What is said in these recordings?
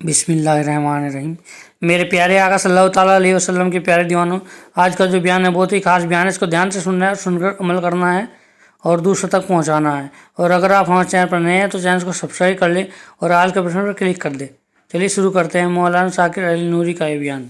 बिस्मिल्लाहिर्रहमानिर्रहीम। मेरे प्यारे आका सल्लल्लाहु ताला अलैहि वसल्लम के प्यारे दीवानों, आज का जो बयान है बहुत ही खास बयान है। इसको ध्यान से सुनना है, सुनकर अमल करना है और दूसरों तक पहुंचाना है। और अगर आप हमारे चैनल पर नए हैं तो चैनल को सब्सक्राइब कर लें और आल के बटन पर क्लिक कर दें। चलिए शुरू करते हैं मौलाना साकिर अली नूरी का ये बयान।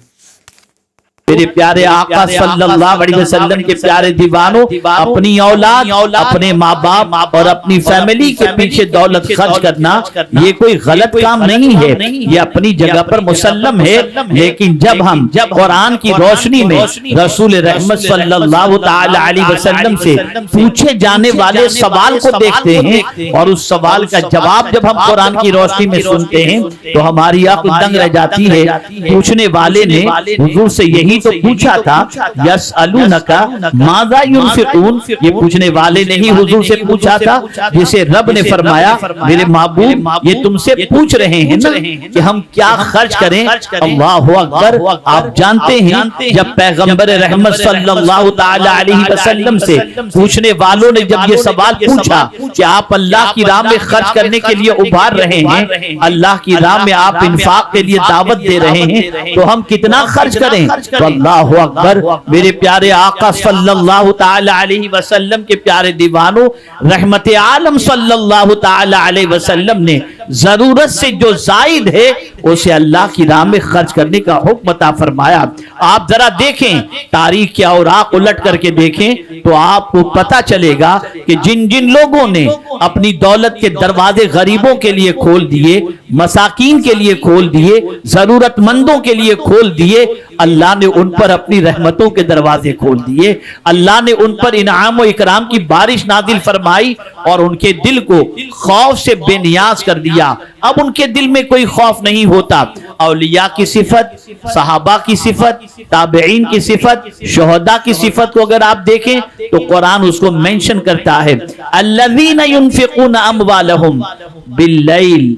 मेरे प्यारे आका सल्लल्लाहु अलैहि वसल्लम के प्यारे दीवानों, अपनी औलाद, अपने माँ बाप और अपनी फैमिली के पीछे दौलत खर्च करना ये कोई गलत काम नहीं है, ये अपनी जगह पर मुसल्लम है। लेकिन जब हम कुरान की रोशनी में रसूल रहमत सल्लल्लाहु ताला अलैहि वसल्लम से पूछे जाने वाले सवाल को देखते हैं और उस सवाल का जवाब जब हम कुरान की रोशनी में सुनते हैं तो हमारी अक्ल दंग रह जाती है। पूछने वाले ने हुजूर से यही तो पूछा था, यसअलूनका माज़ा युनफिकून, ये पूछने वाले ने ही हुजूर से पूछा था, जिसे रब ने फरमाया मेरे महबूब ये तुमसे पूछ रहे हैं ना कि हम क्या खर्च करें। अल्लाहु अकबर। आप जानते हैं जब पैगंबर रहमत सल्लल्लाहु ताला अलैहि वसल्लम से पूछने वालों ने जब ये सवाल पूछा कि आप अल्लाह की राह में खर्च करने के लिए उभार रहे हैं, अल्लाह की राह में आप इंफाक के लिए दावत दे रहे हैं, तो हम कितना खर्च करें। तो अल्लाहु अकबर। मेरे प्यारे आका सल्लल्लाहु ताला अलैहि वसल्लम के प्यारे दीवानों, रहमत आलम सल्लल्लाहु ताला अलैहि वसल्लम ने जरूरत से जो जायद है उसे अल्लाह की राह में खर्च करने का हुक्म अता फरमाया। आप जरा देखें तारीख के औराक उलट करके देखें तो आपको पता चलेगा कि जिन जिन लोगों ने अपनी दौलत के दरवाजे गरीबों के लिए खोल दिए, मसाकीन के लिए खोल दिए, जरूरतमंदों के लिए खोल दिए, अल्लाह ने उन पर अपनी रहमतों के दरवाजे खोल दिए। अल्लाह ने उन पर इनाम और इकराम की बारिश नादिल फरमाई और उनके दिल को खौफ से बेनियाज कर दिया। अब उनके दिल में कोई खौफ नहीं होता। औलिया की सिफत, सहाबा की सिफत, ताबईन की सिफत, शुहदा की सिफत को अगर आप देखें तो कुरान उसको मेंशन करता है, अल्लज़ीना युनफिकूना अम्वालहुम बिल्लैल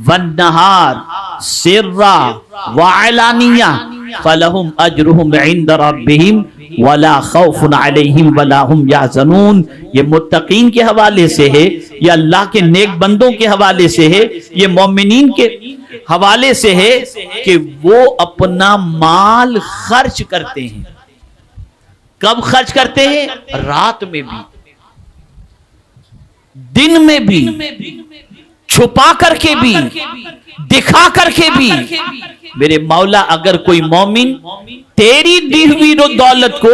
वन्नहार सिर्रा व अलानिया फलहुम अजरुहुम इंद रब्बिहिम वला खौफुन अलैहिम वला हुम यहज़नून। ये मुत्तकीन के हवाले से है, ये अल्लाह के नेक बंदों के हवाले से है, ये मोमिनीन के हवाले से है कि वो अपना माल खर्च करते हैं। कब खर्च करते हैं? रात में भी, दिन में भी, छुपा करके भी, दिखा करके भी। मेरे मौला अगर कोई मोमिन तेरी दी हुई दौलत को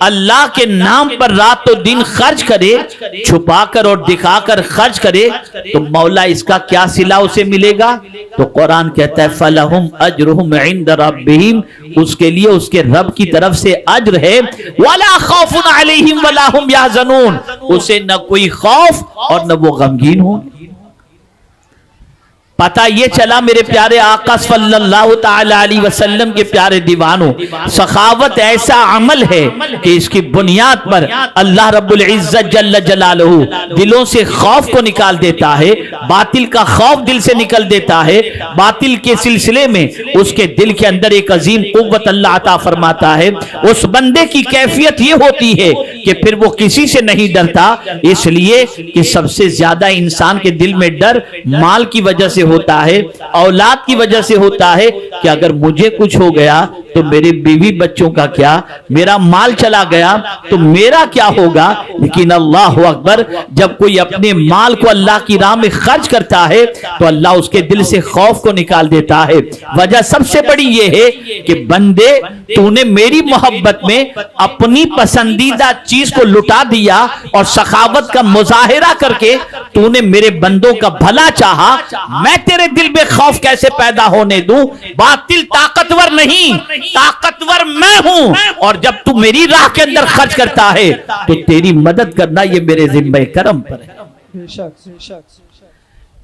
अल्लाह के नाम पर रातों दिन खर्च करे, छुपाकर और दिखाकर खर्च करे, तो मौला इसका क्या सिला उसे मिलेगा? तो कुरान कहता है फलहुम अजरुहुम इंद रब्बिहिम, उसके लिए उसके रब की तरफ से अज्र है, वला खौफुन अलैहिम वला हुम यहज़नून, उसे न कोई खौफ और न वो गमगीन हो। पता ये चला मेरे प्यारे आका सल्लल्लाहु ताला अलैहि वसल्लम के प्यारे दीवानों, सखावत ऐसा अमल है कि इसकी बुनियाद पर अल्लाह रब्बुल इज्जत जल्ल जलालहू दिलों से खौफ को निकाल देता है, बातिल का खौफ दिल से निकल देता है। बातिल के सिलसिले में उसके दिल के अंदर एक अजीम कुव्वत अल्लाह अता फरमाता है। उस बंदे की कैफियत ये होती है कि फिर वो किसी से नहीं डरता, इसलिए कि सबसे ज्यादा इंसान के दिल में डर माल की वजह से होता है, औलाद की वजह से होता है कि अगर मुझे कुछ हो गया तो मेरे बीवी बच्चों का क्या, मेरा माल चला गया तो मेरा क्या होगा। लेकिन अल्लाह अकबर, जब कोई अपने माल को अल्लाह की राह में खर्च करता है तो अल्लाह उसके दिल से खौफ को निकाल देता है। वजह सबसे बड़ी ये है कि बंदे तूने मेरी मोहब्बत में अपनी पसंदीदा चीज को लुटा दिया और सखावत का मुजाहिरा करके तूने मेरे बंदों का भला चाहा, मैं तेरे दिल में खौफ कैसे पैदा होने दूं? बातिल ताकतवर नहीं, ताकतवर मैं हूं, और जब तू मेरी राह के अंदर खर्च करता है तो तेरी मदद करना ये मेरे जिम्मे करम पर है।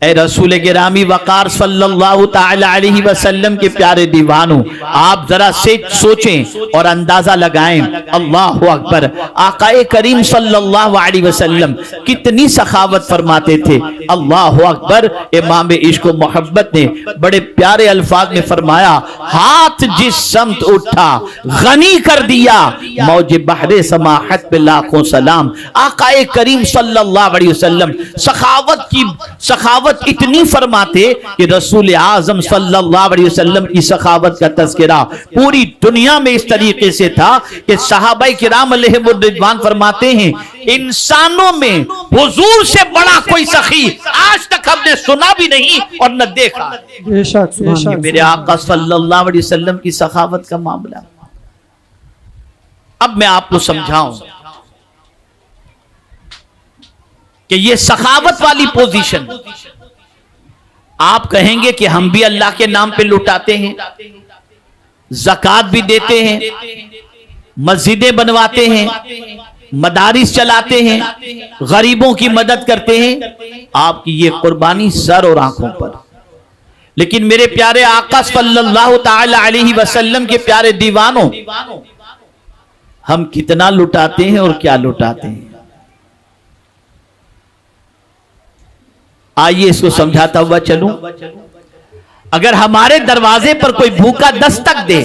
ए रसूल गिरामी वकार सल्लल्लाहु ताला अलैहि वसल्लम के प्यारे दीवानों, आप जरा से सोचें और अंदाजा लगाएं। अल्लाहु अकबर। आकाए करीम सल्लल्लाहु अलैहि वसल्लम कितनी सखावत फरमाते थे। अल्लाहु अकबर। इमाम इश्क व मोहब्बत ने बड़े प्यारे अल्फाज में फरमाया, हाथ जिस समत उठा गनी कर दिया, मौज बहरे समाहत पे लाखों सलाम। आकाए करीम सल्लल्लाहु अलैहि वसल्लम सखावत सखावत इतनी फरमाते कि रसूल आजम सल्लल्लाहु अलैहि वसल्लम की सखावत का तज़किरा पूरी दुनिया में इस तरीके से था कि सहाबाए किराम अलैहिमुर्रिज़वान फरमाते हैं, इंसानों में हुजूर से बड़ा कोई सखी आज तक हमने सुना भी नहीं और न देखा। ये मेरे आका सल्लल्लाहु अलैहि वसल्लम की सखावत का मामला। अब मैं आपको समझाऊं कि ये सखावत वाली पोजीशन, आप कहेंगे कि हम भी अल्लाह के नाम पे लुटाते हैं, ज़कात भी देते हैं, मस्जिदें बनवाते हैं, मदारिस चलाते हैं, गरीबों की मदद करते हैं, आपकी ये कुर्बानी सर और आंखों पर। लेकिन मेरे प्यारे आका सल्लल्लाहु ताला अलैहि वसल्लम के प्यारे दीवानों, हम कितना लुटाते हैं और क्या लुटाते हैं? आइए इसको समझाता हुआ चलूं। अगर हमारे दरवाजे पर कोई भूखा दस्तक दे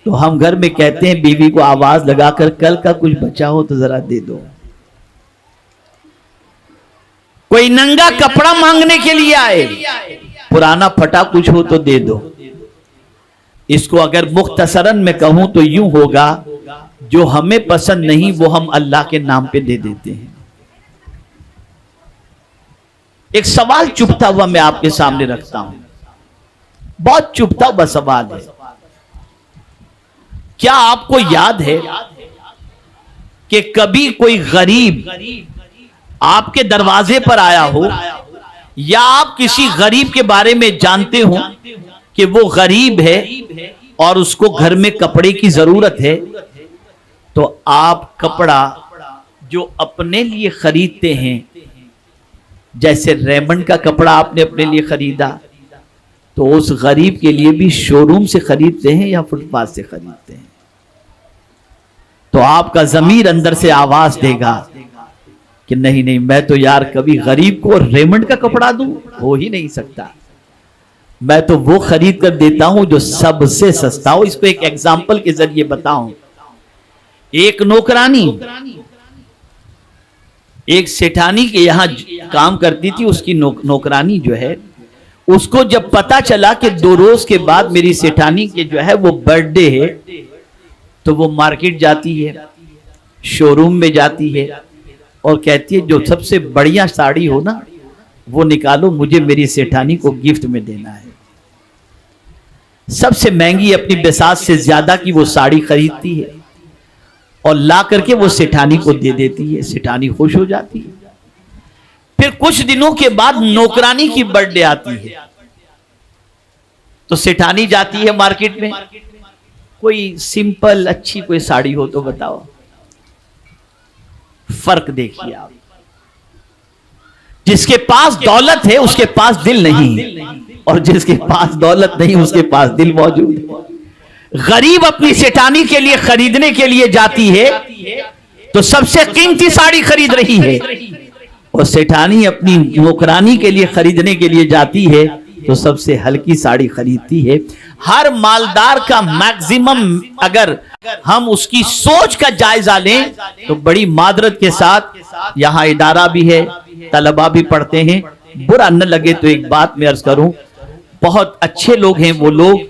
तो हम घर में कहते हैं बीवी को आवाज लगाकर, कल का कुछ बचा हो तो जरा दे दो। कोई नंगा कपड़ा मांगने के लिए आए, पुराना फटा कुछ हो तो दे दो। इसको अगर मुख्तसरन में कहूं तो यूं होगा, जो हमें पसंद नहीं वो हम अल्लाह के नाम पे दे देते हैं। एक सवाल चुभता हुआ मैं आपके सामने रखता हूं, बहुत चुभता हुआ सवाल है। क्या आपको याद है कि कभी कोई गरीब आपके दरवाजे पर आया हो, या आप किसी गरीब के बारे में जानते हो कि वो गरीब है और उसको घर में कपड़े की जरूरत है, तो आप कपड़ा जो अपने लिए खरीदते हैं, जैसे रेमंड का कपड़ा आपने अपने लिए खरीदा, तो उस गरीब के लिए भी शोरूम से खरीदते हैं या फुटपाथ से खरीदते हैं? तो आपका ज़मीर अंदर से आवाज देगा कि नहीं नहीं, मैं तो यार कभी गरीब को रेमंड का कपड़ा दूं, हो ही नहीं सकता। मैं तो वो खरीद कर देता हूं जो सबसे सस्ता हो। इसको एक एग्जाम्पल के जरिए बताऊं। एक नौकरानी एक सेठानी के यहां काम करती थी। उसकी नौकरानी जो है, उसको जब पता चला कि 2 रोज के बाद मेरी सेठानी के जो है वो बर्थडे है, तो वो मार्केट जाती है, शोरूम में जाती है और कहती है जो सबसे बढ़िया साड़ी हो ना वो निकालो, मुझे मेरी सेठानी को गिफ्ट में देना है। सबसे महंगी अपनी बिसात से ज्यादा की वो साड़ी खरीदती है और ला करके वो सेठानी को दे देती है। सेठानी खुश हो जाती है। फिर कुछ दिनों के बाद नौकरानी की बर्थडे आती है, तो सेठानी जाती है मार्केट में, कोई सिंपल अच्छी कोई साड़ी हो तो बताओ। फर्क देखिए आप, जिसके पास दौलत है उसके पास दिल नहीं, और जिसके पास दौलत नहीं उसके पास दिल मौजूद है। गरीब अपनी सेठानी के लिए खरीदने के लिए जाती है तो सबसे कीमती साड़ी खरीद रही है, और सेठानी अपनी नौकरानी के लिए खरीदने के लिए जाती है तो सबसे हल्की साड़ी खरीदती है। हर मालदार का मैक्सिमम अगर हम उसकी सोच का जायजा लें तो बड़ी मादरत के साथ, यहां इदारा भी है, तलबा भी पढ़ते हैं, बुरा न लगे तो एक बात मैं अर्ज करूं, बहुत अच्छे लोग हैं वो लोग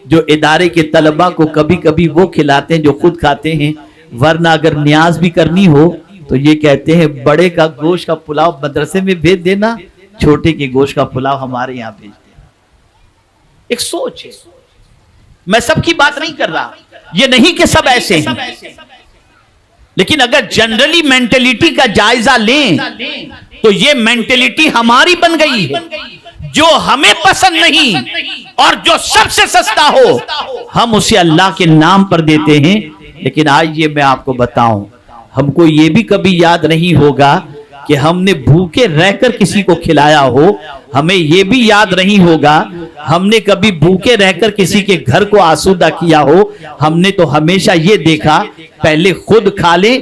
जो इदारे के तलबा को कभी कभी वो खिलाते हैं जो खुद खाते हैं, वरना अगर न्याज भी करनी हो तो ये कहते हैं बड़े का गोश्त का पुलाव मदरसे में भेज देना, छोटे के गोश्त का पुलाव हमारे यहाँ भेज देना। एक सोच है, मैं सबकी बात नहीं कर रहा, ये नहीं कि सब ऐसे हैं, लेकिन अगर जनरली मेंटेलिटी का जायजा लें तो ये मेंटेलिटी हमारी बन गई है। जो हमें पसंद नहीं और जो सबसे सस्ता हो हम उसे अल्लाह के नाम पर देते हैं। लेकिन आज ये मैं आपको बताऊं, हमको ये भी कभी याद नहीं होगा कि हमने भूखे रहकर किसी को खिलाया हो, हमें ये भी याद नहीं होगा हमने कभी भूखे रहकर किसी के घर को आसूदा किया हो। हमने तो हमेशा ये देखा पहले खुद खा ले,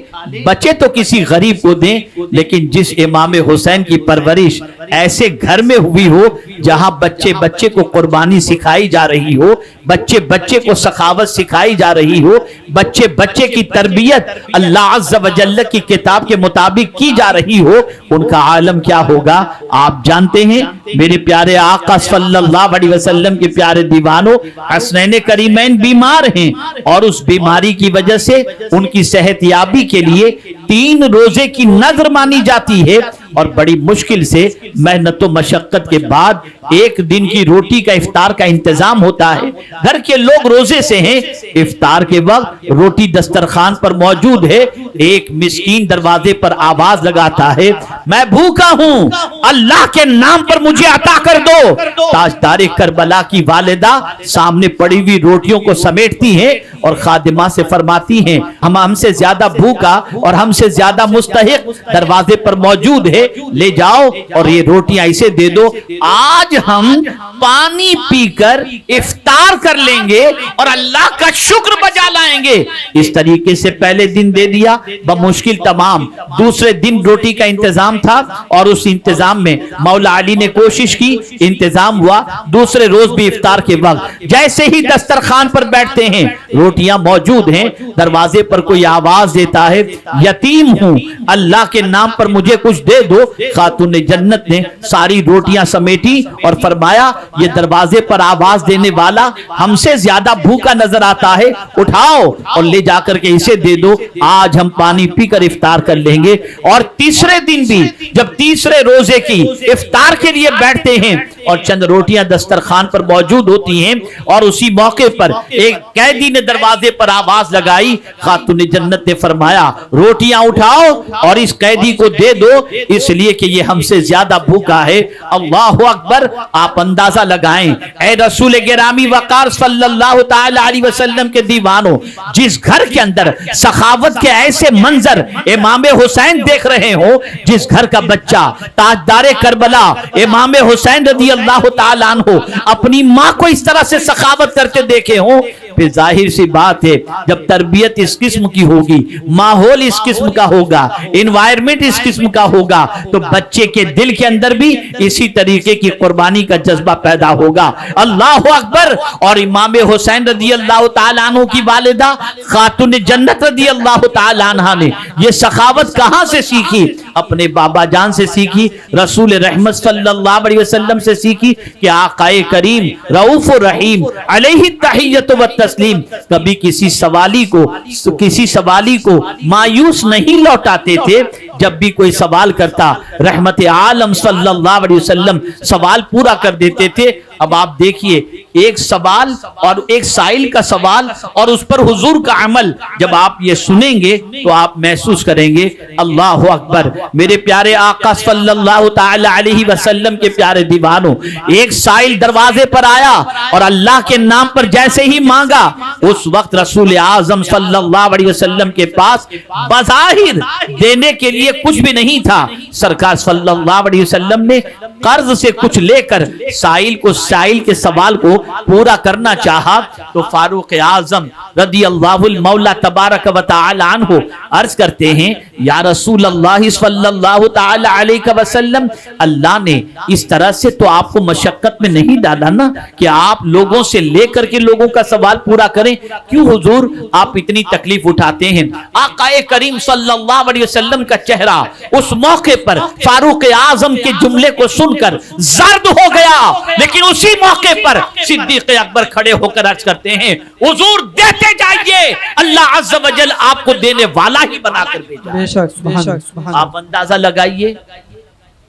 बचे तो किसी गरीब को दें। लेकिन जिस इमाम हुसैन की परवरिश ऐसे घर में हुई हो जहां बच्चे बच्चे को कुर्बानी सिखाई जा रही हो, बच्चे बच्चे को सखावत सिखाई जा रही हो, बच्चे बच्चे की तरबियत अल्लाह अज़्ज़ व जल्ल की किताब के मुताबिक की जा रही हो, उनका आलम क्या होगा आप जानते हैं। मेरे प्यारे आका सल्लल्लाहु अलैहि वसल्लम के प्यारे दीवानों, हसनैन करीमैन बीमार हैं और उस बीमारी की वजह से उनकी सेहतयाबी के लिए 3 रोजे की नजर मानी जाती है और बड़ी मुश्किल से मेहनत व मशक्कत के बाद एक दिन की रोटी का इफ्तार का इंतजाम होता है। घर के लोग रोजे से हैं, इफ्तार के वक्त रोटी दस्तरखान पर मौजूद है। एक मिस्कीन दरवाजे पर आवाज लगाता है, मैं भूखा हूं, अल्लाह के नाम पर मुझे अता कर दो। ताजदारे करबला की वालिदा सामने पड़ी हुई रोटियों को समेटती हैं और खादिमा से फरमाती हैं, हम हमसे ज्यादा भूखा और हमसे ज्यादा मुस्तहिक दरवाजे पर मौजूद है, ले जाओ और ये रोटियां इसे दे दो। आज हम पानी पीकर इफ्तार कर लेंगे और अल्लाह का शुक्र बजा लाएंगे। इस तरीके से पहले दिन दे दिया, बमुश्किल तमाम। दूसरे दिन रोटी का इंतजाम था और उस इंतजाम में मौला अली ने कोशिश की, इंतजाम हुआ। दूसरे रोज भी इफ्तार के वक्त जैसे ही दस्तरखान पर बैठते हैं, रोटियां मौजूद हैं, दरवाजे पर कोई आवाज देता है, यतीम हूं, अल्लाह के नाम पर मुझे कुछ दे दो। खातून जन्नत ने सारी रोटियां समेटी और फरमाया, ये दरवाजे पर आवाज देने वाला हमसे ज्यादा भूखा नजर आता है, उठाओ और ले जाकर के इसे दे दो, आज हम पानी पीकर इफ्तार कर लेंगे। और तीसरे दिन भी जब तीसरे रोजे की इफ्तार के लिए बैठते हैं और चंद रोटियां दस्तरखान पर मौजूद होती हैं और उसी मौके पर एक कैदी ने दरवाजे पर आवाज लगाई। खातून जन्नत ने फरमाया, रोटियां उठाओ और इस कैदी को दे दो, इसलिए कि ये हमसे ज्यादा भूखा है। अल्लाहु अकबर। आप अंदाजा लगाएं, ऐ रसूल गिरामी वकार सल्लल्लाहु ताला अलैहि वसल्लम के दीवानों, जिस घर के अंदर सखावत के ऐसे मंजर इमाम हुसैन देख रहे हो, जिस घर का बच्चा ताजदारे करबला इमाम हुसैन रज़ी अल्लाह ताला अन्हु अपनी मां को इस तरह से सखावत करते देखे हो, फिर जाहिर सी बात है जब तरबियत इस किस्म की होगी, माहौल इस किस्म का होगा, एनवायरमेंट इस किस्म का होगा, तो बच्चे के दिल के अंदर भी इसी तरीके की कुर्बानी का जज्बा पैदा होगा। अल्लाह अकबर। और इमाम हुसैन रज़ी अल्लाह ताला अन्हु की वालिदा खातून जन्नत रज़ी अल्लाह ताला अन्हा ने ये सखावत कहां से सीखी? अपने बाबा जान से सीखी, रसूल रहमत सल्लल्लाहु अलैहि वसल्लम से सीखी कि आकाए करीम रऊफ रहीम अलैहि तहियत व तस्लीम कभी किसी सवाली को मायूस नहीं लौटाते थे। जब भी कोई सवाल करता, रहमत आलम सल्लल्लाहु अलैहि वसल्लम सवाल पूरा कर देते थे। अब आप देखिए, एक सवाल और एक साइल का सवाल और उस पर हुजूर का अमल जब आप ये सुनेंगे तो आप महसूस करेंगे, अल्लाह अकबर। मेरे प्यारे आका सल्लल्लाहु ताला अलैहि वसल्लम के प्यारे दीवानों, एक साइल दरवाजे पर आया और अल्लाह के नाम पर जैसे ही मांगा, उस वक्त रसूल आजम सल्लल्लाहु अलैहि वसल्लम के पास बज़ाहिर देने के लिए कुछ भी नहीं था। सरकार सल्लल्लाहु अलैहि वसल्लम ने कर्ज से कुछ लेकर साइल के सवाल को पूरा करना चाहा, तो फारूक आजम रज़ी अल्लाहु मौला तबारक व तआला अन्हु अर्ज करते हैं, या रसूल अल्लाह सल्लल्लाहु तआला अलैहि वसल्लम, अल्लाह ने इस तरह से तो आपको मशक्कत में नहीं डाला ना कि आप लोगों से लेकर के लोगों का सवाल पूरा करें, क्यों हुजूर आप इतनी तकलीफ उठाते हैं? आकाए करीम सल्लल्लाहु अलैहि वसल्लम का चेहरा उस मौके पर फारूक आजम के जुमले को सुनकर जर्द हो गया, लेकिन उसी मौके पर सिद्दीक अकबर खड़े होकर अर्ज करते हैं, हुजूर देते जाइए, अल्लाह अज़्ज़ व जल आपको देने वाला ही बनाकर भेजा। आप अंदाजा लगाइए,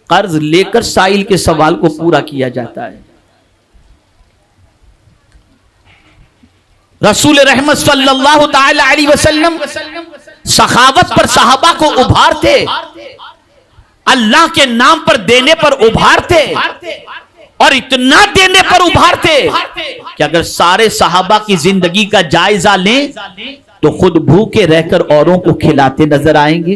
कर्ज लेकर साइल के सवाल को पूरा किया जाता है। रसूल रहमत सल्लल्लाहु ताला अलैहि वसल्लम सखावत पर सहाबा को उभारते, अल्लाह के नाम पर देने पर उभारते और इतना देने पर उभारते कि अगर सारे सहाबा की जिंदगी का जायजा लें तो खुद भूखे रहकर औरों को खिलाते नजर आएंगे,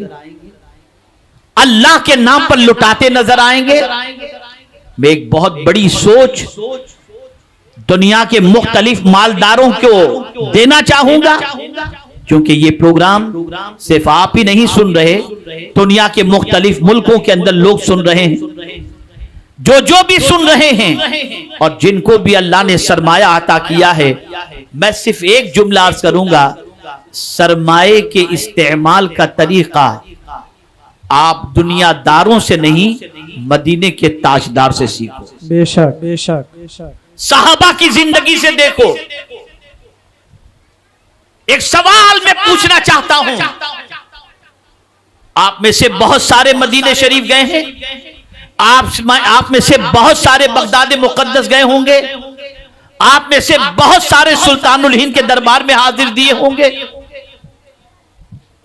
अल्लाह के नाम पर लुटाते नजर आएंगे। मैं एक बहुत बड़ी सोच दुनिया के मुख्तलिफ मालदारों को देना चाहूंगा, क्योंकि ये प्रोग्राम सिर्फ आप ही नहीं सुन रहे, दुनिया के मुख्तलिफ मुल्कों के अंदर लोग सुन रहे हैं। जो भी सुन रहे हैं और जिनको भी अल्लाह ने सरमाया अता किया है, मैं सिर्फ एक जुमला अर्ज करूंगा, सरमाए के इस्तेमाल का तरीका आप दुनियादारों से नहीं मदीने के ताजदार से सीखो। बेशक बेशक बेशक। सहाबा की जिंदगी से देखो। एक सवाल मैं पूछना चाहता हूं, आप में से बहुत सारे मदीने शरीफ गए हैं, आप में से बहुत सारे बगदाद मुकद्दस गए होंगे, आप में से बहुत सारे सुल्तानुल हिंद के दरबार में हाजिर दिए होंगे।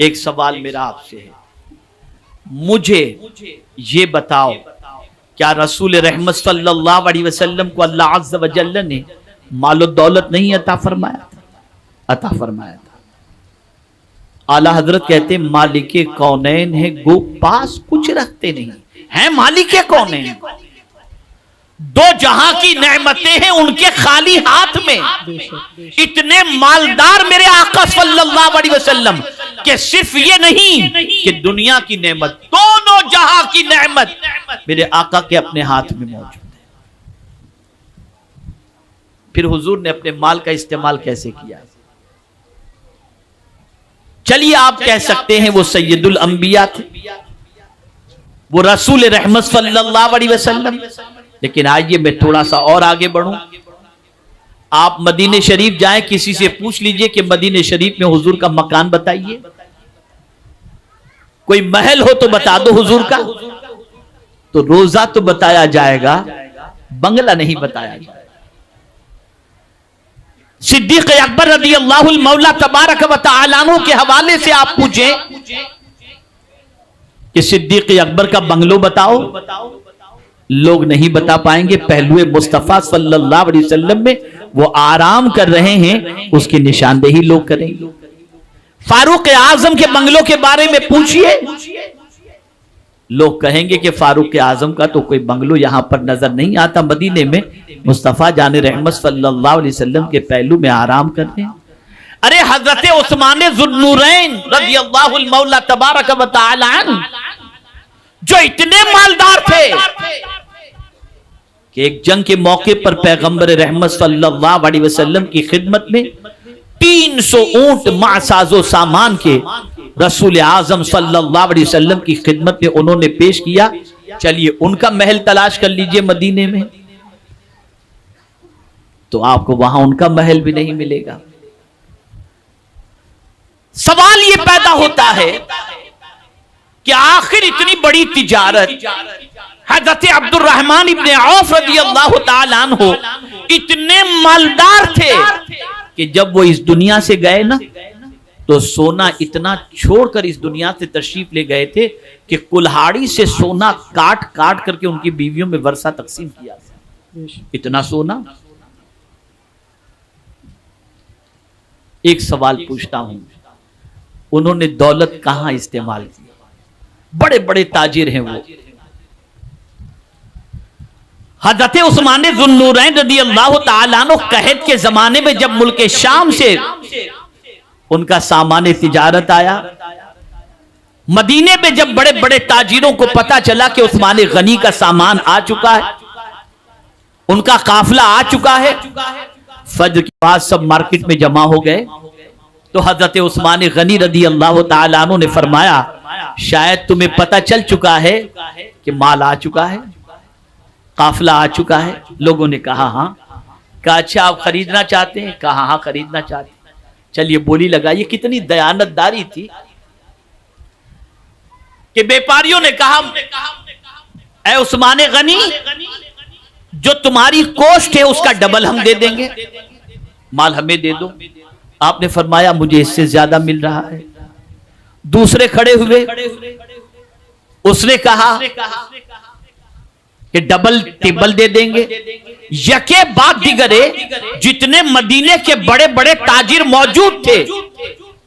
एक सवाल मेरा आपसे है, मुझे ये बताओ, क्या रसूल रहमत सल्लल्लाहु अलैहि वसल्लम को अल्लाह अज़्ज़ व जल्ल ने मालो दौलत नहीं अता फरमाया था? अता फरमाया था। आला हजरत कहते मालिके कौनैन है, गो पास कुछ रखते नहीं है। मालिके कौनैन, दो जहां की नेमतें हैं उनके खाली हाथ में। इतने मालदार मेरे आका सल्लल्लाहु अलैहि वसल्लम कि सिर्फ ये नहीं कि दुनिया की नेमत, दोनों जहां की नेमत मेरे आका के अपने हाथ में मौजूद है। फिर हुजूर ने अपने माल का इस्तेमाल कैसे किया? चलिए आप कह सकते हैं वो सैयदुल अंबिया थे, वो रसूल रहमत सल्लल्लाहु अलैहि वसल्लम। लेकिन आइए मैं थोड़ा सा और आगे बढ़ूं। आप मदीने शरीफ जाएं, किसी से पूछ लीजिए कि मदीने शरीफ में हुजूर का मकान बताइए, कोई महल हो तो बता दो हुजूर का, तो रोजा तो बताया जाएगा, बंगला नहीं बताया जाएगा। सिद्दीक अकबर रज़ी अल्लाहुल मौला तबारक व तआला अन्हु के हवाले से आप पूछें कि सिद्दीक अकबर का बंगलो बताओ, लोग नहीं बता पाएंगे। पहलुए मुस्तफा सल्लल्लाहु अलैहि वसल्लम में वो आराम कर रहे हैं, उसकी निशानदेही लोग करेंगे। फारूक आजम के बंगलों के बारे में पूछिए, लोग कहेंगे कि फारूक आजम का तो कोई बंगलो यहां पर नजर नहीं आता। मदीने में मुस्तफा जाने रहमत सल्लल्लाहु अलैहि वसल्लम के पहलू में आराम कर रहे हैं। अरे हजरत उस्मान ज़ुन्नूरैन रज़ियल्लाहु मौला तबारक व तआला अन्हु जो इतने मालदार थे कि एक जंग के मौके पर पैगंबर रहमत सल्लल्लाहु अलैहि वसल्लम की खिदमत में 300 ऊंट मासाजो सामान के रसूल आजम सल्लल्लाहु अलैहि वसल्लम की खिदमत में उन्होंने पेश किया। चलिए उनका महल तलाश कर लीजिए मदीने में, तो आपको वहां उनका महल भी नहीं मिलेगा। सवाल ये पैदा होता है कि आखिर इतनी बड़ी तिजारत हजरत अब्दुर्रहमान इब्ने औफ रज़ियल्लाहु ताला अन्हु इतने मालदार थे कि जब वो इस दुनिया से गए ना, तो सोना इतना छोड़कर इस दुनिया से तशरीफ ले गए थे कि कुल्हाड़ी से सोना काट काट करके उनकी बीवियों में वर्षा तकसीम किया। इतना सोना। एक सवाल पूछता हूं, उन्होंने दौलत कहां इस्तेमाल की? बड़े बड़े ताजिर हैं वो। हजरत उस्मान ज़ुन्नूरैन रज़ियल्लाहु ताला अन्हु कहत के जमाने में जब मुल्क शाम से उनका सामान तिजारत आया, मदीने में जब बड़े बड़े ताजिरों को पता चला कि उस्मान गनी का सामान आ चुका है, उनका काफिला आ चुका है, फज्र के बाद सब मार्केट में जमा हो गए। तो हजरत उस्मान गनी रज़ियल्लाहु ताला अन्हु ने फरमाया, शायद तुम्हें पता चल चुका है कि माल आ चुका है, काफिला आ चुका है। लोगों ने कहा हाँ। कहा अच्छा आप खरीदना चाहते हैं? कहा हाँ खरीदना चाहते हैं। चलिए बोली लगाइए। कितनी दयानतदारी थी कि व्यापारियों ने कहा, ऐ उस्मान गनी, जो तुम्हारी कोस्ट है उसका डबल हम दे देंगे, माल हमें दे दो। आपने फरमाया मुझे इससे ज्यादा मिल रहा है। दूसरे खड़े हुए, उसने कहा कि डबल टेबल दे देंगे। यके बाद दिगरे जितने मदीने के बड़े बड़े ताजिर मौजूद थे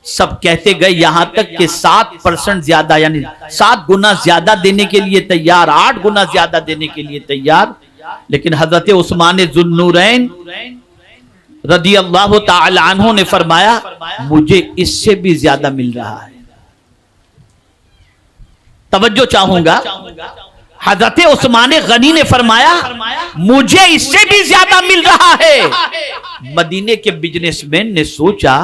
सब कहते गए, यहां तक कि 7% ज्यादा, यानी 7 गुना ज्यादा देने के लिए तैयार, 8 गुना ज्यादा देने के लिए तैयार। लेकिन हजरत उस्मान ज़ुन्नूरैन रज़ियल्लाहु ताला अन्हु ने फरमाया मुझे इससे भी ज्यादा मिल रहा है। तवज्जो चाहूंगा, हजरत उस्मान गनी ने फरमाया मुझे इससे भी ज्यादा मिल रहा है। मदीने के बिजनेसमैन ने सोचा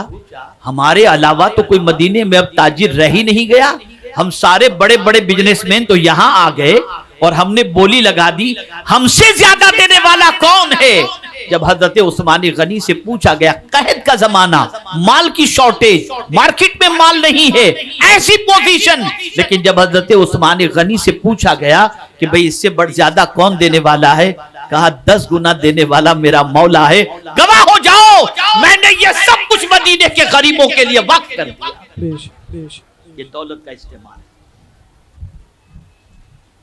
हमारे अलावा तो कोई मदीने में अब ताजिर रह ही नहीं गया, हम सारे बड़े बड़े बिजनेसमैन तो यहां आ गए और हमने बोली लगा दी, हमसे ज्यादा देने वाला कौन है? जब हजरत उस्मान गनी से पूछा गया, कहत का जमाना, माल की शॉर्टेज, मार्केट में माल नहीं है, ऐसी पोजीशन, लेकिन जब हजरत उस्मान गनी से पूछा गया कि भाई इससे बढ़ ज्यादा कौन देने वाला है, कहा 10 गुना देने वाला मेरा मौला है। गवाह हो जाओ, मैंने ये सब कुछ मदीने के गरीबों के लिए वक्फ कर दिया। ये दौलत का इस्तेमाल है।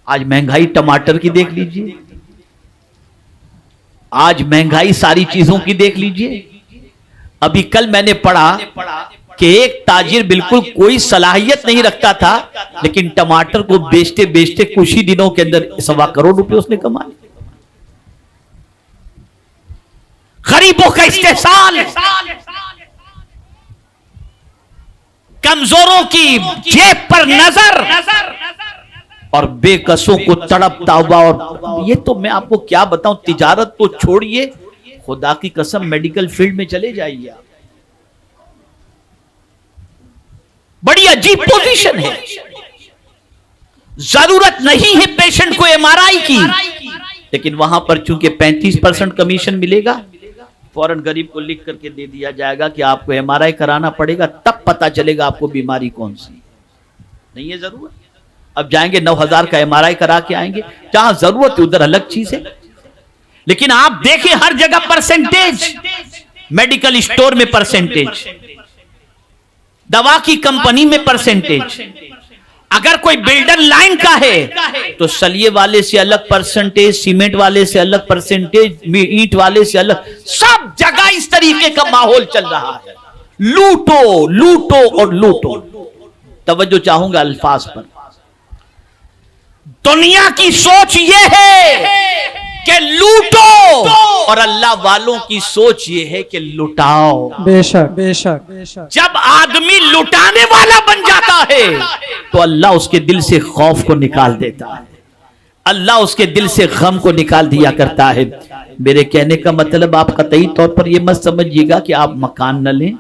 आज महंगाई टमाटर की देख लीजिए, आज महंगाई सारी चीजों की देख लीजिए। अभी कल मैंने पढ़ा कि एक ताजिर बिल्कुल कोई सलाहियत नहीं रखता था, लेकिन टमाटर को बेचते बेचते कुछ ही दिनों के अंदर 1.25 करोड़ रुपए उसने कमा लिए। गरीबों का इस्तेसाल, कमजोरों की जेब पर नजर और बेकसों को तड़पता हुआ। और ये तो मैं आपको क्या बताऊं, तिजारत तो छोड़िए, खुदा की कसम मेडिकल फील्ड में चले जाइए आप, बड़ी अजीब पोजीशन है। जरूरत नहीं है पेशेंट को एमआरआई की, लेकिन वहां पर चूंकि 35% कमीशन मिलेगा, फौरन गरीब को लिख करके दे दिया जाएगा कि आपको एमआरआई कराना पड़ेगा, तब पता चलेगा आपको बीमारी कौन सी। नहीं है जरूरत, अब जाएंगे 9,000 का एमआरआई करा के आएंगे। जहां जरूरत है उधर अलग चीज है, लेकिन आप देखें हर जगह परसेंटेज, मेडिकल स्टोर में परसेंटेज, दवा की कंपनी में परसेंटेज। अगर कोई बिल्डर लाइन का है तो सलिए वाले से अलग परसेंटेज, सीमेंट वाले से अलग परसेंटेज, ईंट वाले से अलग, सब जगह इस तरीके का माहौल चल रहा है। लूटो लूटो और लूटो। तवज्जो चाहूंगा अल्फाज पर। दुनिया की सोच ये है कि लूटो, और अल्लाह वालों की सोच ये है कि लुटाओ। बेशक बेशक बेशक। जब आदमी लुटाने वाला बन जाता है तो अल्लाह उसके दिल से खौफ को निकाल देता है, अल्लाह उसके दिल से गम को निकाल दिया करता है। मेरे कहने का मतलब आप कतई तौर पर यह मत समझिएगा कि आप मकान न लें,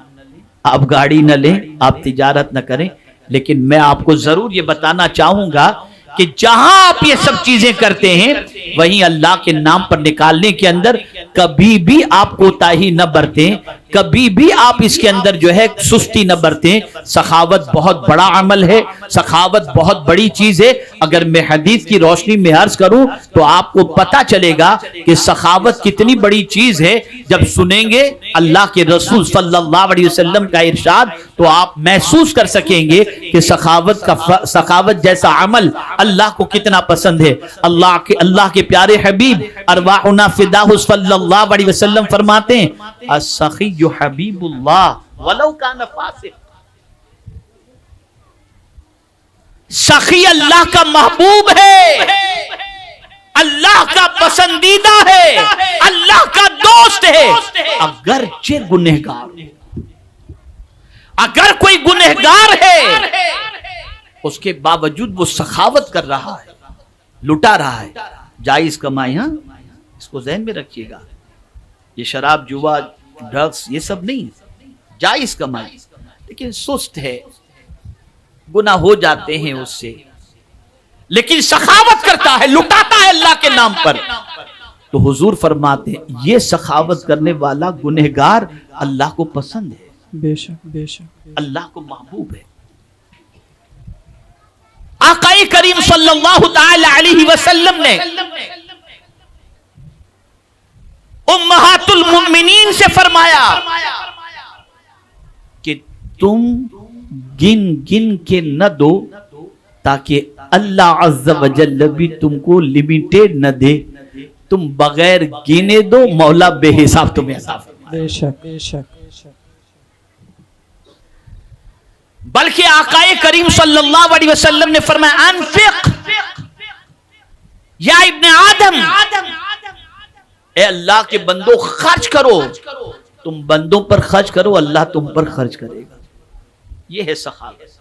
आप गाड़ी न लें, आप तिजारत न करें, लेकिन मैं आपको जरूर ये बताना चाहूंगा कि जहां आप ये सब चीजें करते हैं, वहीं अल्लाह के नाम पर निकालने के अंदर कभी भी आप कोताही न बरतें, कभी भी आप इसके अंदर जो है सुस्ती न बरतें। सखावत बहुत बड़ा अमल है, सखावत बहुत बड़ी चीज है। अगर मैं हदीस की रोशनी में अर्ज करूं तो आपको पता चलेगा कि सखावत कितनी बड़ी चीज है। जब सुनेंगे अल्लाह के रसूल सल्लल्लाहु अलैहि वसल्लम का इरशाद, तो आप महसूस कर सकेंगे कि सखावत जैसा अमल अल्लाह को कितना पसंद है। अल्लाह के प्यारे हबीब अरवाहुना फिदाहु सल्लल्लाहु अलैहि वसल्लम फरमाते हैं, अस्सखी हबीबुल्लाह वलौ काना फासिक। सखी अल्लाह का महबूब है, अल्लाह का पसंदीदा है, अल्लाह का दोस्त है, अगरचे गुनहगार। अगर कोई गुनहगार है उसके बावजूद वो सखावत कर रहा है, लुटा रहा है, जायज कमाई। हाँ, इसको ज़हन में रखिएगा। ये शराब, जुआ, ड्रग्स ये सब नहीं, जायज कमाई, लेकिन सुस्त है, गुनाह हो जाते हैं उससे, लेकिन सखावत करता है, लुटाता है अल्लाह के नाम पर। तो हुजूर फरमाते हैं ये सखावत करने वाला गुनहगार अल्लाह को पसंद है, बेशक बेशक, अल्लाह को महबूब है। आकाए करीम सल्लल्लाहु ताला अलैहि वसल्लम ने उम्महातुल मुमिनीन से फरमाया कि तुम गिन गिन के न दो ताकि अल्लाह अज़्ज़ा व जल्ल भी तुमको लिमिटेड न दे। तुम बगैर गिने दो, मौला बेहिसाब तुम्हें अता फरमाए। बेशक बेशक। बल्कि आकाए करीम सल्लल्लाहु अलैहि वसल्लम ने फरमाया, अनफिक या इब्ने आदम, ए अल्लाह के बंदो खर्च करो। तुम बंदों पर खर्च करो, अल्लाह तुम पर खर्च करेगा। यह है सखावत।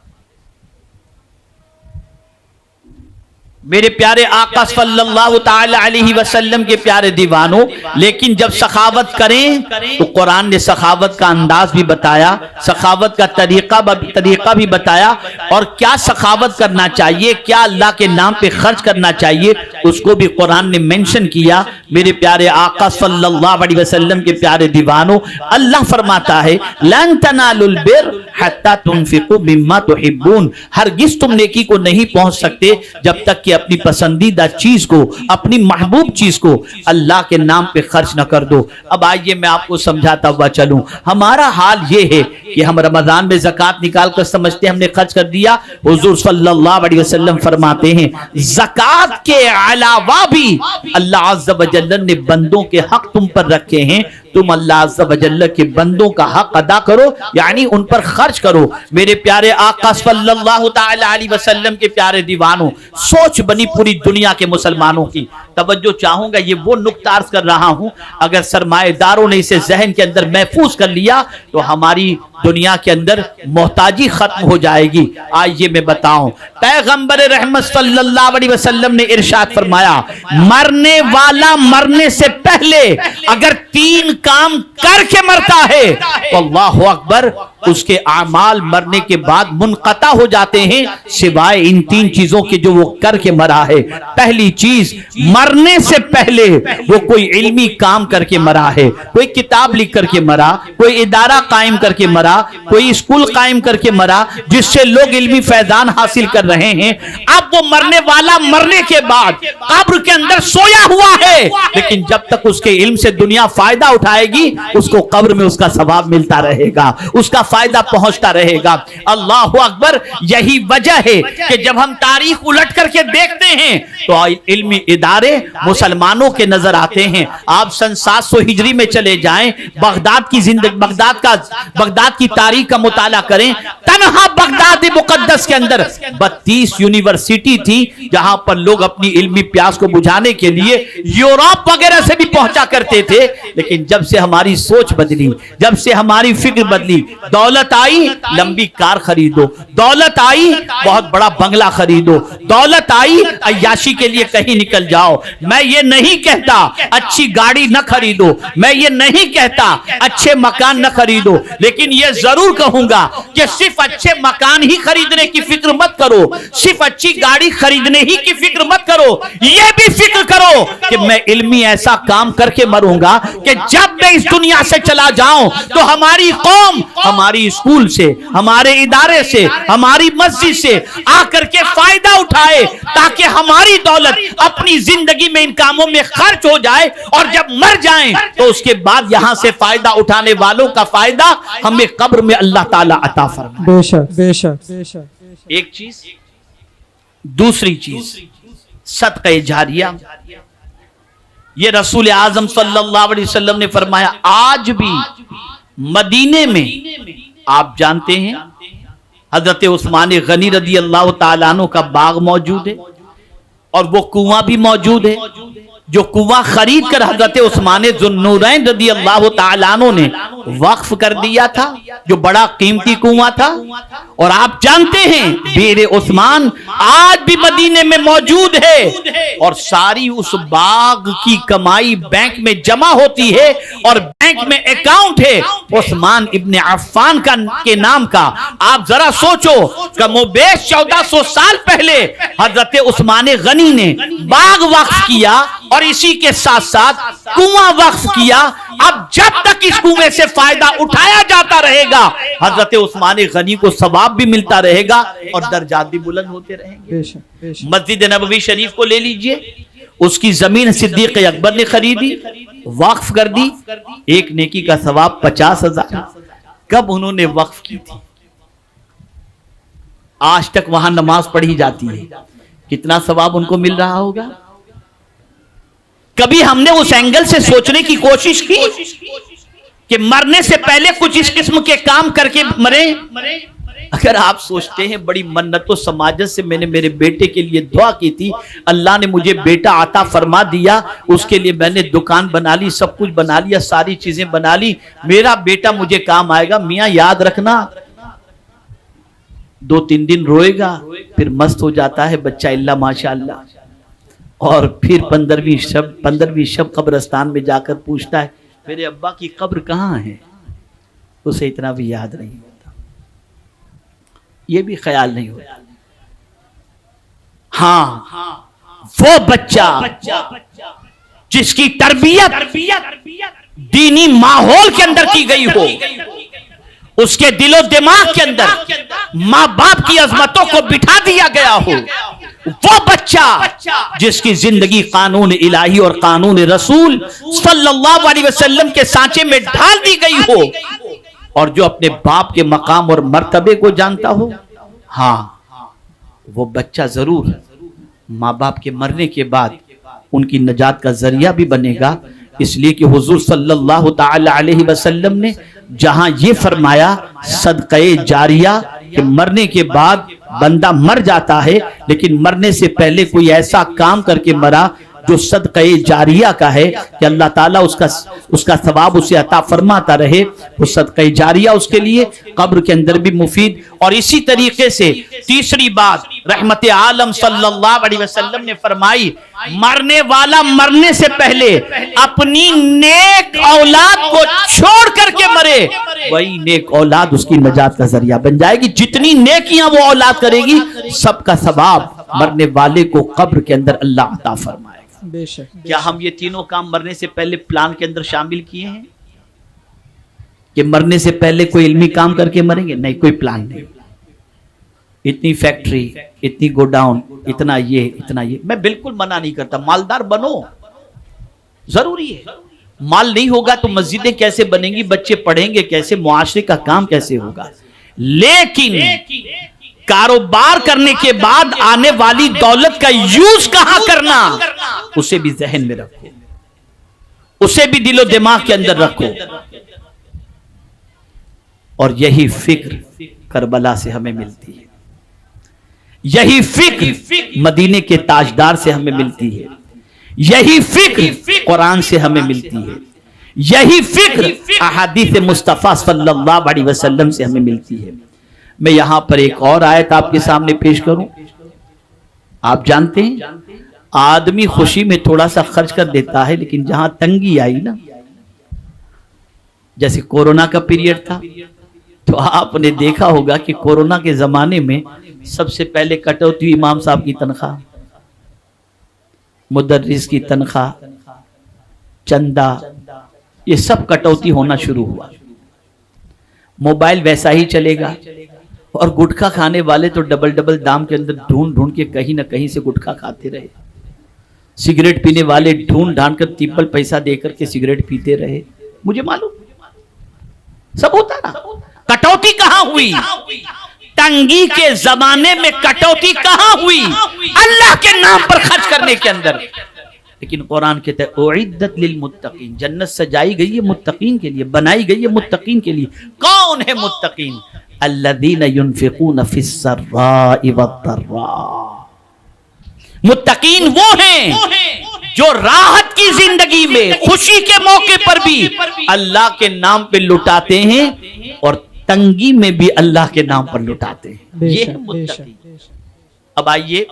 मेरे प्यारे आका सल्लल्लाहु ताला अलैहि वसल्लम के प्यारे दीवानों, लेकिन जब सखावत करें तो कुरान ने सखावत का अंदाज भी बताया, सखावत का तरीका भी बताया, और क्या सखावत करना चाहिए, क्या अल्लाह के नाम पे खर्च करना चाहिए, उसको भी कुरान ने मेंशन किया। मेरे प्यारे आका सल्लल्लाहु अलैहि वसल्लम के प्यारे दीवानों, अल्लाह फरमाता है लन तनालुल बिर हत्ता तुनफिकू मिम्मा तुहिब्बून, हरगिज तुम नेकी को नहीं पहुंच सकते जब तक कि अपनी पसंदीदा चीज को, अपनी महबूब चीज को अल्लाह के नाम पे खर्च न कर दो। अब आइए मैं आपको समझाता हुआ चलूं। हमारा हाल ये है कि हम रमजान में ज़कात निकाल कर समझते हमने खर्च कर दिया। हुजूर सल्लल्लाहु अलैहि वसल्लम फरमाते हैं ज़कात के अलावा भी अल्लाह अज़्ज़ व जल्ल ने बंदों के हक तुम पर रखे हैं, तुम अल्लाह अज़्ज़ व जल्ल के बंदों का हक अदा करो, यानी उन पर खर्च करो। मेरे प्यारे आका सल्लल्लाहु ताला अलैहि वसल्लम के प्यारे दीवानों, सोच बनी पूरी दुनिया के मुसलमानों की। तवज्जो चाहूंगा, ये वो नुक्ता अर्ज कर रहा हूं, अगर सरमाएदारों ने इसे जहन के अंदर महफूज कर लिया तो हमारी दुनिया के अंदर मोहताजी खत्म हो जाएगी। आइए मैं बताऊं, पैगंबर रहमत सल्लल्लाहु अलैहि वसल्लम ने इरशाद फरमाया, मरने वाला मरने से पहले अगर 3 काम करके मरता है तो अल्लाहु अकबर, उसके आमाल मरने के बाद मुनक़ता हो जाते हैं, सिवाय इन 3 चीजों के जो वो करके मरा है। पहली चीज, मरने से पहले वो कोई इल्मी काम करके मरा है, कोई किताब लिख करके मरा, कोई इदारा कायम करके मरा, कोई स्कूल कायम करके मरा जिससे लोग इल्मी फैजान हासिल कर रहे हैं। अब वो मरने वाला मरने के बाद कब्र के अंदर सोया हुआ है, लेकिन जब तक उसके इल्म से दुनिया फायदा उठाएगी उसको कब्र में उसका सवाब मिलता रहेगा, उसका फायदा पहुंचता रहेगा। अल्लाह अकबर, यही वजह है कि जब हम तारीख उलट करके देखते हैं तो इल्मी इदारे मुसलमानों के नजर आते हैं। आप सन 700 हिजरी में चले जाएं, बगदाद की जिंदगी, बगदाद की तारीख का मुताला करें, तन्हा बगदाद मुकद्दस के अंदर 32 यूनिवर्सिटी थी जहां पर लोग अपनी इल्मी प्यास को बुझाने के लिए यूरोप वगैरह से भी पहुंचा करते थे। लेकिन जब से हमारी सोच बदली, जब से हमारी फिक्र बदली, दौलत आई लंबी कार खरीदो, दौलत आई बहुत बड़ा बंगला खरीदो, दौलत आई अय्याशी के लिए कहीं निकल जाओ। मैं ये नहीं कहता अच्छी गाड़ी न खरीदो, मैं ये नहीं कहता अच्छे मकान न खरीदो, लेकिन ये जरूर कहूंगा कि सिर्फ अच्छे मकान ही खरीदने की फिक्र मत करो, सिर्फ अच्छी गाड़ी खरीदने ही की फिक्र मत करो, ये भी फिक्र करो कि मैं इल्मी ऐसा काम करके मरूंगा कि जब मैं इस दुनिया से चला जाऊं तो हमारी कौम हमारी स्कूल से, हमारे इदारे से, हमारी मस्जिद से आकर के फायदा उठाए, ताकि हमारी दौलत अपनी जिंदगी में इन कामों में खर्च हो जाए और जब मर जाएं तो उसके बाद यहां से फायदा उठाने वालों का फायदा हमें कब्र में अल्लाह ताला अता फरमाए। बेशक बेशक बेशक। एक चीज, दूसरी चीज सदक़े जारिया। ये रसूल आजम सल्लल्लाहु अलैहि वसल्लम ने फरमाया, आज भी मदीने में आप जानते हैं हजरत उस्मान गनी रदी अल्लाह ताला अन्हु का बाग मौजूद है और वो कुआं भी मौजूद है, जो कुआं खरीद कर हजरत उस्मान ज़ुन्नूरैन रदी अल्लाह ताला अन्हु ने वक्फ कर दिया था, जो बड़ा कीमती कुआं था। और आप जानते हैं बीर उस्मान आज भी मदीने में मौजूद है और सारी उस बाग की कमाई बैंक में जमा होती है और बैंक में अकाउंट है उस्मान इब्ने अफ़्फ़ान का के नाम का। आप जरा सोचो, कमोबेश 1400 साल पहले हजरत उस्मान गनी ने बाग वक्फ किया और इसी के साथ साथ कुआं वक्फ किया। अब जब तक इस कुएं से फायदा उठाया जाता रहेगा हजरत उस्मान गनी को सवाब भी मिलता रहेगा और दर्जात भी बुलंद होते रहेंगे। मस्जिद नबवी शरीफ को ले लीजिए, उसकी जमीन सिद्दीक अकबर ने खरीदी, वक्फ कर दी, एक नेकी का सवाब 50,000। कब उन्होंने वक्फ की थी? आज तक वहां नमाज पढ़ी जाती है, कितना सवाब उनको मिल रहा होगा? कभी हमने उस एंगल से सोचने की कोशिश की कि मरने से पहले कुछ इस किस्म के काम करके मरे? अगर आप सोचते हैं बड़ी मन्नतों समाजत से मैंने मेरे बेटे के लिए दुआ की थी, अल्लाह ने मुझे बेटा अता फरमा दिया, उसके लिए मैंने दुकान बना ली, सब कुछ बना लिया, सारी चीजें बना ली, मेरा बेटा मुझे काम आएगा। मियां याद रखना, 2-3 दिन रोएगा फिर मस्त हो जाता है बच्चा, इल्ला माशाअल्लाह। और फिर 15वीं शब कब्रिस्तान में जाकर पूछता है मेरे अब्बा की कब्र कहाँ है, उसे इतना भी याद नहीं होता, ये भी ख्याल नहीं होता। हाँ, वो बच्चा जिसकी तरबियत दीनी माहौल के अंदर की गई हो, उसके दिलो दिमाग के अंदर माँ बाप की अजमतों को बिठा दिया गया हो, वो बच्चा जिसकी जिंदगी कानून इलाही और कानून रसूल सल्लल्लाहु अलैहि वसल्लम के सांचे में ढाल दी गई हो, और जो अपने बाप के मकाम और मर्तबे को जानता हो, हाँ वो बच्चा जरूर माँ बाप के मरने के बाद उनकी नजात का जरिया भी बनेगा। इसलिए कि हुजूर सल्लल्लाहु ताला अलैहि वसल्लम ने जहां ये फरमाया सदक़े जारिया कि मरने के बाद बंदा मर जाता है, लेकिन मरने से पहले कोई ऐसा काम करके मरा जो सदक़े जारिया का है कि अल्लाह ताला उसका सवाब उसे अता फरमाता रहे, वो सदक़े जारिया उसके लिए कब्र के अंदर भी मुफीद। और इसी तरीके से तीसरी बात रहमत आलम सल्लल्लाहु अलैहि वसल्लम ने फरमाई, मरने वाला मरने से पहले अपनी नेक औलाद को छोड़ करके मरे, वही नेक औलाद उसकी नजात का जरिया बन जाएगी। जितनी नेकियां वो औलाद करेगी, सबका सवाब मरने वाले को कब्र के अंदर अल्लाह अता फरमाएगा। बेशक। क्या हम ये तीनों काम मरने से पहले प्लान के अंदर शामिल किए हैं कि मरने से पहले कोई इल्मी काम करके मरेंगे? नहीं, कोई प्लान नहीं। इतनी फैक्ट्री, इतनी गोडाउन, इतना ये, मैं बिल्कुल मना नहीं करता, मालदार बनो, जरूरी है। माल नहीं होगा तो मस्जिदें कैसे बनेंगी, बच्चे पढ़ेंगे कैसे, मुआशरे का काम कैसे होगा। लेकिन कारोबार करने के बाद आने वाली दौलत का यूज कहां करना, उसे भी जहन में रखो, उसे भी दिलो दिमाग के अंदर रखो। और यही फिक्र करबला से हमें मिलती है, यही फिक्र मदीने के ताजदार से हमें मिलती है, यही फिक्र कुरान से हमें मिलती है, यही फिक्र अहादीस मुस्तफा सल्लल्लाहु अलैहि वसल्लम से हमें मिलती है। मैं यहां पर एक और आयत आपके सामने पेश करूं। आप जानते हैं आदमी खुशी में थोड़ा सा खर्च कर देता है, लेकिन जहां तंगी आई ना, जैसे कोरोना का पीरियड था, तो आपने देखा होगा कि कोरोना के जमाने में सबसे पहले कटौती इमाम साहब की तनख्वाह, मुदर्रिस की तनख्वाह, चंदा, ये सब कटौती होना शुरू हुआ। मोबाइल वैसा ही चलेगा, और गुटखा खाने वाले तो डबल डबल दाम के अंदर ढूंढ ढूंढ के कहीं ना कहीं से गुटखा खाते रहे। सिगरेट पीने वाले ढूंढ ढांड कर ट्रिपल पैसा देकर के सिगरेट पीते रहे। मुझे मालूम सब होता ना। कटौती कहां हुई? तंगी के जमाने में कटौती कहां हुई? अल्लाह के नाम पर खर्च करने के अंदर। लेकिन कुरान कहता है उइद्दत लिल मुत्तकीन, जन्नत सजाई गई है मुत्तकीन के लिए, बनाई गई है मुत्तकीन के लिए। कौन है मुत्तकीन? अल्लज़ीना युनफ़िक़ूना फ़िस्सर्राइ वद्दर्रा। मुत्तकीन वो हैं जो राहत की जिंदगी में, खुशी के मौके पर भी अल्लाह के नाम पे लुटाते हैं, और तंगी में भी अल्लाह के नाम पर लुटाते हैं। ये है मुत्तकीन। अब आइए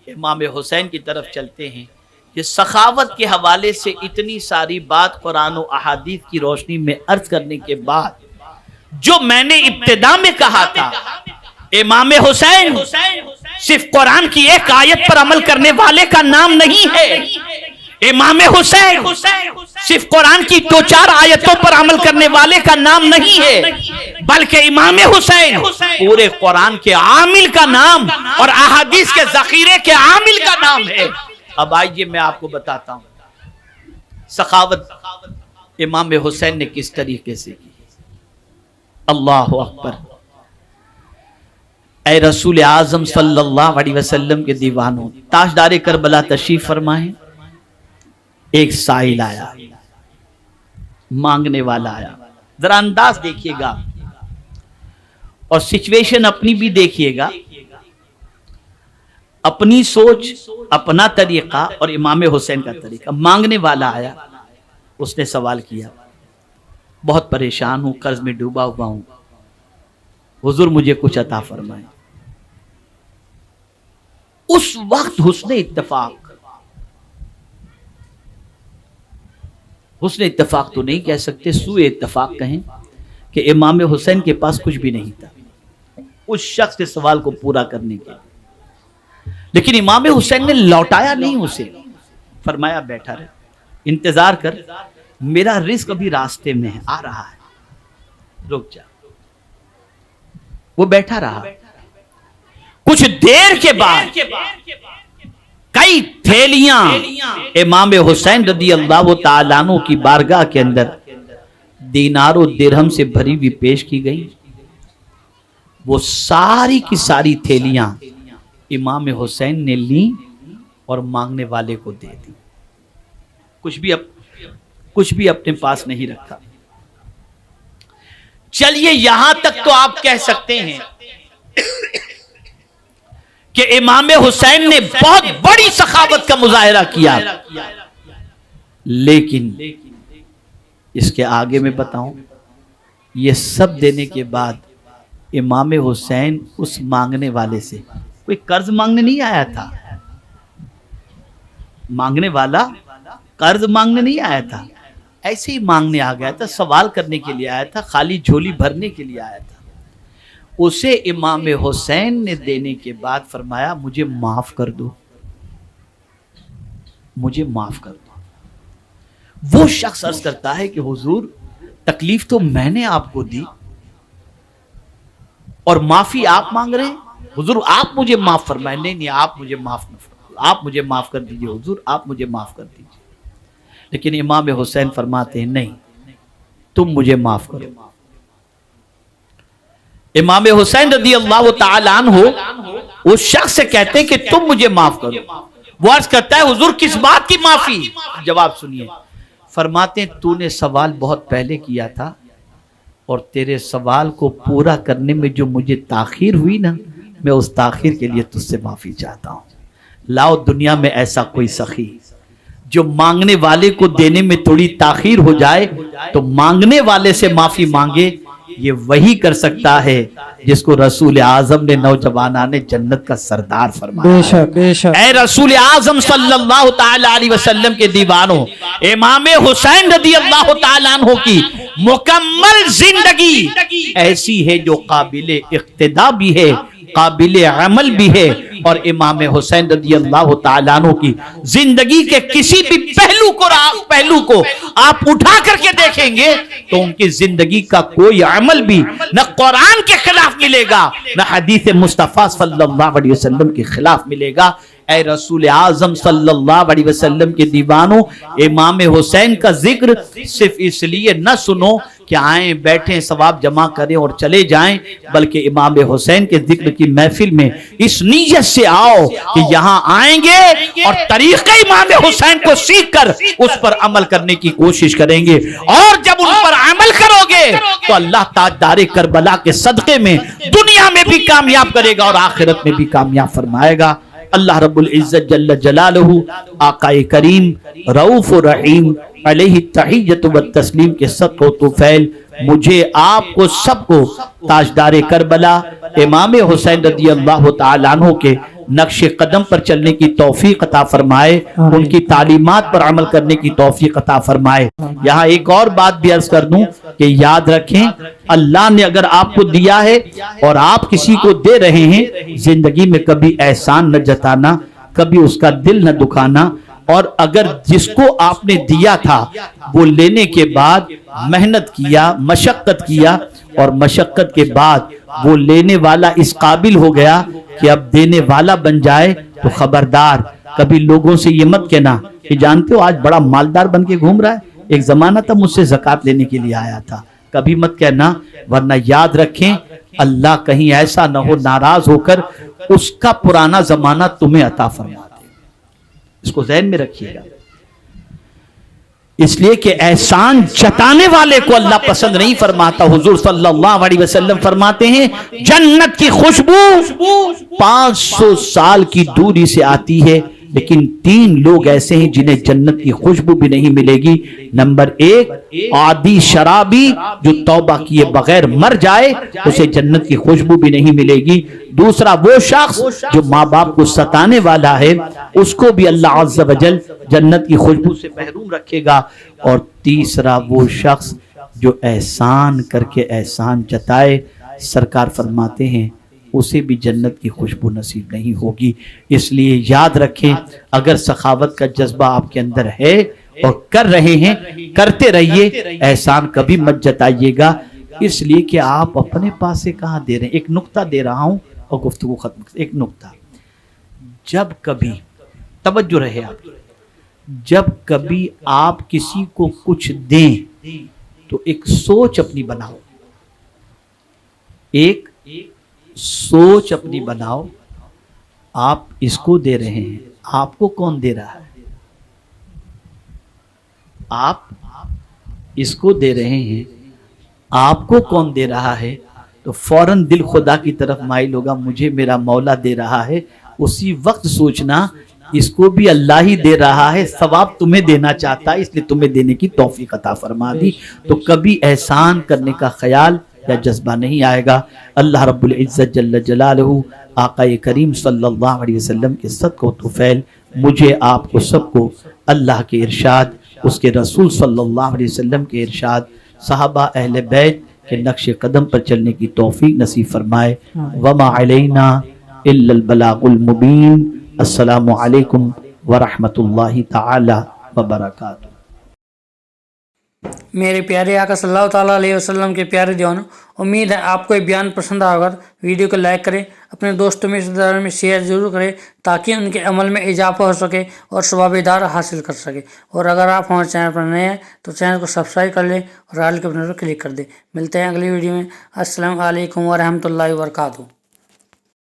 इमाम हुसैन की तरफ चलते हैं। ये सखावत के हवाले से इतनी सारी बात कुरान और अहादीस की रोशनी में अर्ज करने के बाद, जो मैंने इब्तिदा में कहा था, इमाम हुसैन सिर्फ कुरान की एक आयत पर अमल करने वाले का नाम नहीं है। इमाम हुसैन सिर्फ कुरान की 2-4 आयतों पर अमल करने वाले का नाम नहीं है, बल्कि इमाम हुसैन पूरे कुरान के आमिल का नाम और अहादीस के जखीरे के आमिल का नाम है। अब आइए मैं आपको बताता हूं सखावत इमाम हुसैन ने किस तरीके से की। अल्लाह अकबर। ऐ रसूल आजम सल्लल्लाहु अलैहि वसल्लम के दीवानों, ताजदारे करबला तशरीफ फरमाए। एक साइल आया, मांगने वाला आया। जरा अंदाज देखिएगा और सिचुएशन अपनी भी देखिएगा, अपनी सोच, अपना तरीका और इमाम हुसैन का तरीका। मांगने वाला आया, उसने सवाल किया, बहुत परेशान हूं, कर्ज में डूबा हुआ हूं, हुजूर मुझे कुछ अता फरमाए। उस वक्त हुस्ने इत्तेफाक हुस्न इत्तफाक तो नहीं कह सकते, सूए इत्तफाक कहें कि इमाम हुसैन के पास कुछ भी नहीं था उस शख्स के सवाल को पूरा करने के लिए। लेकिन इमाम हुसैन ने लौटाया नहीं उसे, फरमाया बैठा रहे, इंतजार कर, मेरा रिस्क अभी रास्ते में है, आ रहा है, रुक जा। वो बैठा रहा। कुछ देर के बाद कई थैलियां इमाम हुसैन रदी अल्लाह तआला अन्हु की बारगाह के अंदर दीनार दिरहम से भरी हुई पेश की गई। वो सारी की सारी थैलियां इमाम हुसैन ने ली और मांगने वाले को दे दी। कुछ भी अपने पास नहीं रखा। चलिए यहां तक तो आप कह सकते हैं कि इमाम हुसैन ने बहुत बड़ी सखावत का मुजाहिरा किया। लेकिन इसके आगे मैं बताऊं, ये सब देने के बाद इमाम हुसैन उस मांगने वाले से कोई कर्ज मांगने नहीं आया था। मांगने वाला कर्ज मांगने नहीं आया था, ऐसे ही मांगने आ गया था, सवाल करने के लिए आया था, खाली झोली भरने के लिए आया था। उसे इमाम हुसैन ने देने के बाद फरमाया मुझे माफ कर दो, मुझे माफ कर दो। वो शख्स अर्ज करता है कि हुजूर तकलीफ तो मैंने आपको दी और माफी आप मांग रहे हैं, हुजूर आप मुझे माफ फरमाए। नहीं आप मुझे माफ न फरमाए, आप मुझे माफ कर दीजिए हुजूर, आप मुझे माफ कर दीजिए। लेकिन इमाम हुसैन फरमाते हैं नहीं, तुम मुझे माफ करो। इमाम हुसैन रदी अल्लाह तआला अन्हु उस शख्स से कहते हैं कि तुम मुझे माफ करो। वो अर्ज करता है हुजूर किस बात की माफी? जवाब सुनिए, फरमाते हैं तूने सवाल बहुत पहले किया था और तेरे सवाल को पूरा करने में जो मुझे ताखीर हुई ना, मैं उस ताखीर के लिए तुझसे माफी चाहता हूं। लाओ दुनिया में ऐसा कोई सखी जो मांगने वाले को देने में थोड़ी ताखीर हो जाए तो मांगने वाले से माफी मांगे। ये वही कर सकता है जिसको रसूल आजम ने नौजवाना ने जन्नत का सरदार फरमाया। बेशक बेशक। ऐ रसूल आजम सल्लल्लाहु तआला अलैहि वसल्लम के दीवानों, इमाम हुसैन रदी अल्लाह तआला अन्हु की मुकम्मल जिंदगी ऐसी है जो काबिले इक्तिदा भी है, काबिले अमल भी है। और इमाम हुसैन रदी अल्लाह तआला अन्हु की जिंदगी के किसी भी पहलू को आप उठा करके देखेंगे तो उनकी जिंदगी का कोई अमल भी न कुरान के खिलाफ मिलेगा, न हदीस मुस्तफा सल्लल्लाहु अलैहि वसल्लम के खिलाफ मिलेगा। ऐ रसूल आजम सल्लल्लाहु अलैहि वसल्लम के दीवानों, इमाम हुसैन का जिक्र सिर्फ इसलिए न सुनो कि आए बैठे सवाब जमा करें और चले जाएं, बल्कि इमाम हुसैन के जिक्र की महफिल में इस नीयत से आओ कि यहाँ आएंगे और तरीक़े इमाम हुसैन को सीख कर उस पर अमल करने की कोशिश करेंगे। और जब उन पर अमल करोगे तो अल्लाह ताजदारे करबला के सदक़े में दुनिया में भी कामयाब करेगा और आखिरत में भी कामयाब फरमाएगा। अल्लाह रब्बुल इज्जत जल्ल जलालहू आकाए करीम रऊफ रहीम अलैहि तहिय्यतु व तस्लीम के सदक़ो तुफैल मुझे आपको सबको ताजदारे करबला इमाम हुसैन रदी अल्लाह तआला अन्हु के नक्शे कदम पर चलने की तौफीक अता फरमाए, उनकी तालीमात पर अमल करने की तौफीक अता फरमाए। यहाँ एक और बात भी अर्ज कर दूं कि याद रखें, अल्लाह ने अगर आपको दिया है और आप किसी को दे रहे हैं, जिंदगी में कभी एहसान न जताना, कभी उसका दिल न दुखाना। और अगर जिसको आपने दिया था वो लेने के बाद मेहनत किया, मशक्कत किया और मशक्कत के बाद वो लेने वाला इस काबिल हो गया कि अब देने वाला बन जाए, तो खबरदार कभी लोगों से ये मत कहना कि जानते हो आज बड़ा मालदार बन के घूम रहा है, एक जमाना था मुझसे ज़कात लेने के लिए आया था। कभी मत कहना, वरना याद रखें अल्लाह कहीं ऐसा न हो नाराज होकर उसका पुराना जमाना तुम्हें अता फरमा दे। इसको ज़हन में रखिएगा। इसलिए कि एहसान जताने वाले को अल्लाह पसंद नहीं फरमाता। हुजूर सल्लल्लाहु अलैहि वसल्लम फरमाते हैं जन्नत की खुशबू 500 साल की दूरी से आती है, लेकिन 3 लोग ऐसे हैं जिन्हें जन्नत की खुशबू भी नहीं मिलेगी। नंबर 1, आदि शराबी जो तौबा किए बगैर मर जाए, उसे जन्नत की खुशबू भी नहीं मिलेगी। दूसरा, वो शख्स जो माँ बाप को सताने वाला है, उसको भी अल्लाह अज़्ज़ व जल जन्नत की खुशबू से महरूम रखेगा। और तीसरा, वो शख्स जो एहसान करके एहसान जताए, सरकार फरमाते हैं उसे भी जन्नत की खुशबू नसीब नहीं होगी। इसलिए याद रखें, अगर सखावत का जज्बा आपके अंदर है और कर रहे हैं, करते रहिए, एहसान कभी मत जताइएगा, इसलिए कि आप अपने पास से कहाँ दे रहे हैं। एक नुक्ता दे रहा हूं और गुफ्तगू खत्म। एक नुक्ता, जब कभी, तवज्जो रहे आपकी, जब कभी आप किसी को कुछ दें तो एक सोच अपनी बनाओ, एक सोच अपनी बनाओ, आप इसको दे रहे हैं, आपको कौन दे रहा है? आप इसको दे रहे हैं, आपको कौन दे रहा है? तो फौरन दिल खुदा की तरफ माइल होगा, मुझे मेरा मौला दे रहा है। उसी वक्त सोचना इसको भी अल्लाह ही दे रहा है, सवाब तुम्हें देना चाहता है, इसलिए तुम्हें देने की तौफीक अता फरमा दी। तो कभी एहसान करने का ख्याल या जज्बा नहीं आएगा। अल्लाह रब्बुल इज्जत जल्ल जलालहू, आक़ाए करीम सल्लल्लाहु अलैहि वसल्लम के सदक़ो तुफ़ैल मुझे, आपको, सबको अल्लाह के इरशाद, उसके रसूल सल्लल्लाहु अलैहि वसल्लम के इरशाद, सहाबा अहले बैत के नक्श कदम पर चलने की तौफीक नसीब फरमाए। वमा अलैना इल्लल बलागुल मुबीन। अस्सलामु अलैकुम व रहमतुल्लाहि तआला व बरकातुहू। मेरे प्यारे आका सल्लल्लाहु ताला अलैहि वसल्लम के प्यारे दीवानों, उम्मीद है आपको ये बयान पसंद आएगा। वीडियो को लाइक करें, अपने दोस्तों में रिश्तेदारों में शेयर जरूर करें, ताकि उनके अमल में इजाफा हो सके और सवाबेदार हासिल कर सके। और अगर आप हमारे चैनल पर नए हैं तो चैनल को सब्सक्राइब कर लें और आल के बटन पर क्लिक कर दें। मिलते हैं अगली वीडियो में। अस्सलाम वालेकुम व रहमतुल्लाहि व बरकातुहू।